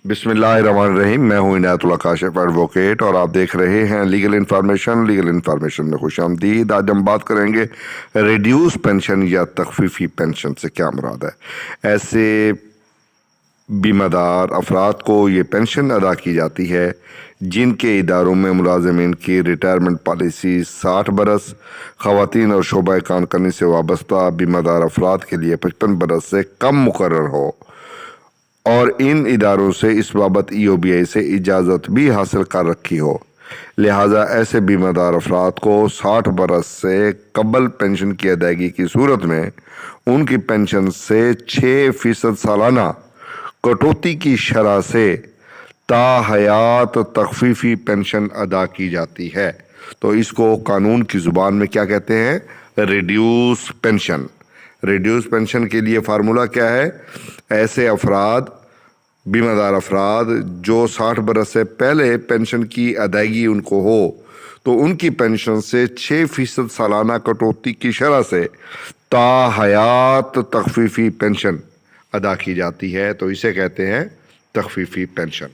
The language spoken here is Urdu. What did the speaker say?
بسم اللہ الرحمن الرحیم، میں ہوں عنایت اللہ کاشف ایڈوکیٹ اور آپ دیکھ رہے ہیں لیگل انفارمیشن میں خوش آمدید۔ آج ہم بات کریں گے ریڈیوس پینشن یا تخفیفی پینشن سے کیا مراد ہے۔ ایسے بیمہ دار افراد کو یہ پینشن ادا کی جاتی ہے جن کے اداروں میں ملازمین کی ریٹائرمنٹ پالیسی 60 برس، خواتین اور شعبہ کان کنی سے وابستہ بیمہ دار افراد کے لیے 55 برس سے کم مقرر ہو، اور ان اداروں سے اس بابت EOBI سے اجازت بھی حاصل کر رکھی ہو۔ لہٰذا ایسے بیمہ دار افراد کو 60 برس سے قبل پینشن کی ادائیگی کی صورت میں ان کی پینشن سے 6% سالانہ کٹوتی کی شرح سے تا حیات تخفیفی پینشن ادا کی جاتی ہے۔ تو اس کو قانون کی زبان میں کیا کہتے ہیں؟ Reduce pension. ریڈیوس پینشن کے لیے فارمولا کیا ہے؟ ایسے افراد، بیمہ دار افراد جو 60 برس سے پہلے پینشن کی ادائیگی ان کو ہو تو ان کی پینشن سے 6% سالانہ کٹوتی کی شرح سے تا حیات تخفیفی پینشن ادا کی جاتی ہے، تو اسے کہتے ہیں تخفیفی پینشن۔